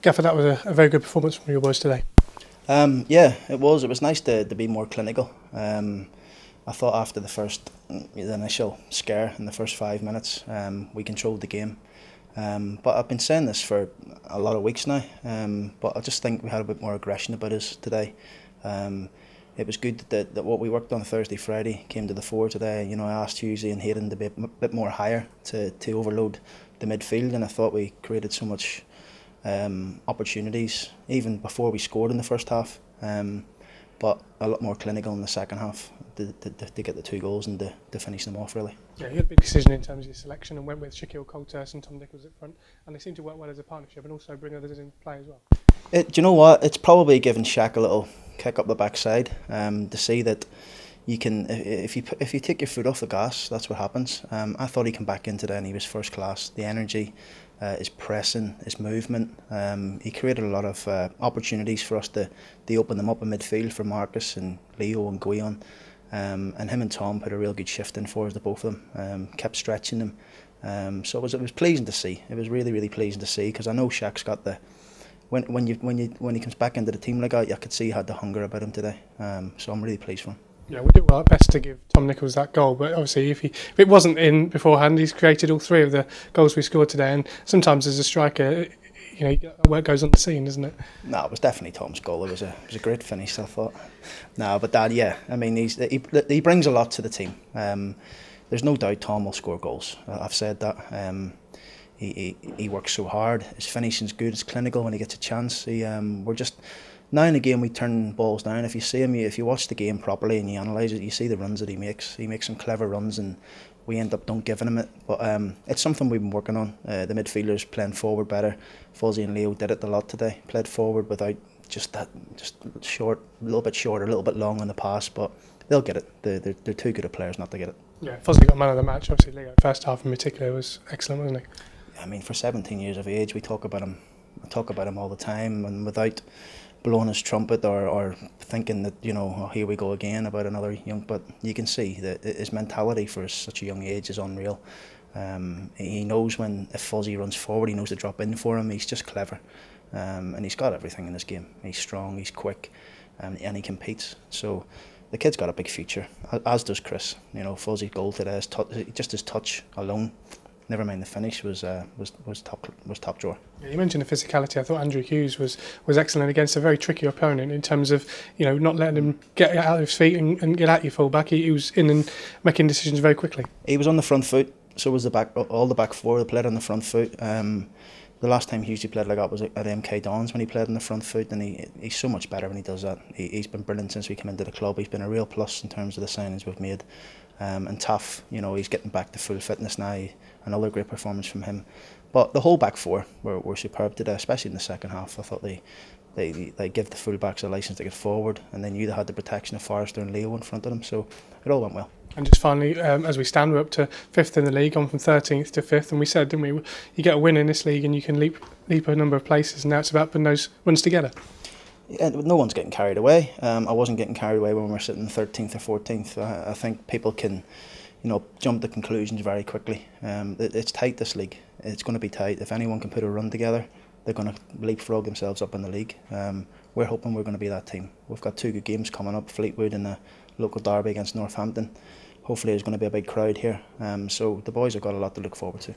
Gaffer, that was a very good performance from your boys today. Yeah, it was. It was nice to be more clinical. I thought after the initial scare in the first 5 minutes, we controlled the game. But I've been saying this for a lot of weeks now. But I just think we had a bit more aggression about us today. It was good that what we worked on Thursday, Friday came to the fore today. You know, I asked Hughes and Hayden to be a bit more higher to overload the midfield, and I thought we created so much opportunities even before we scored in the first half. But a lot more clinical in the second half to get the 2 goals and to finish them off, really. Yeah, you had a big decision in terms of your selection and went with Shaquille Coulthurst and Tom Nichols up front, and they seem to work well as a partnership and also bring others into play as well. Do you know what? It's probably given Shaq a little kick up the backside to see that you can, if you take your foot off the gas, that's what happens. I thought he came back in today and he was first class. The energy, his pressing, his movement. He created a lot of opportunities for us to open them up in midfield for Marcus and Leo and Guion. And him and Tom put a real good shift in for us, the both of them. Kept stretching them. So it was pleasing to see. It was really, really pleasing to see, because I know Shaq's got the, when he comes back into the team like that, I could see he had the hunger about him today. So I'm really pleased for him. Yeah, we did well at best to give Tom Nichols that goal, but obviously if it wasn't in beforehand, he's created all 3 of the goals we scored today, and sometimes as a striker, you know, work goes on the scene, isn't it? No, it was definitely Tom's goal. It was a great finish, I thought. No, but Dad, yeah, I mean, he brings a lot to the team. There's no doubt Tom will score goals. I've said that. He works so hard. His finishing's good. It's clinical when he gets a chance. We're just, now and again we turn balls down. If you see him, if you watch the game properly and you analyse it, you see the runs that he makes. He makes some clever runs, and we end up don't giving him it. But it's something we've been working on. The midfielders playing forward better. Fuzzy and Leo did it a lot today. Played forward without just short, a little bit short, a little bit long on the pass. But they'll get it. They're too good at players not to get it. Yeah, Fuzzy got man of the match. Obviously, Leo first half in particular was excellent, wasn't he? I mean, for 17 years of age, we talk about him. I talk about him all the time, and without blowing his trumpet or thinking that, you know, oh, here we go again about another young. But you can see that his mentality for such a young age is unreal. He knows if Fuzzy runs forward, he knows to drop in for him. He's just clever, and he's got everything in this game. He's strong, he's quick, and he competes. So the kid's got a big future, as does Chris. You know, Fuzzy's goal today, just his touch alone, never mind the finish, was top drawer. Yeah, you mentioned the physicality. I thought Andrew Hughes was excellent against a very tricky opponent in terms of, you know, not letting him get out of his feet and get at your full back. He was in and making decisions very quickly. He was on the front foot, so was all the back 4 that played on the front foot. The last time Hughes played like that was at MK Dons when he played on the front foot, and he's so much better when he does that. He's been brilliant since we came into the club. He's been a real plus in terms of the signings we've made. And tough, you know, he's getting back to full fitness now. Another great performance from him. But the whole back 4 were superb today, especially in the second half. I thought they give the full backs a licence to get forward, and they knew they had the protection of Forrester and Leo in front of them, so it all went well. And just finally, as we stand, we're up to 5th in the league, on from 13th to 5th, and we said, didn't we, you get a win in this league and you can leap a number of places, and now it's about putting those runs together. Yeah, no one's getting carried away. I wasn't getting carried away when we were sitting 13th or 14th. I think people can, you know, jump to conclusions very quickly. It's tight, this league. It's going to be tight. If anyone can put a run together, they're going to leapfrog themselves up in the league. We're hoping we're going to be that team. We've got 2 good games coming up, Fleetwood and the local derby against Northampton. Hopefully there's going to be a big crowd here. So the boys have got a lot to look forward to.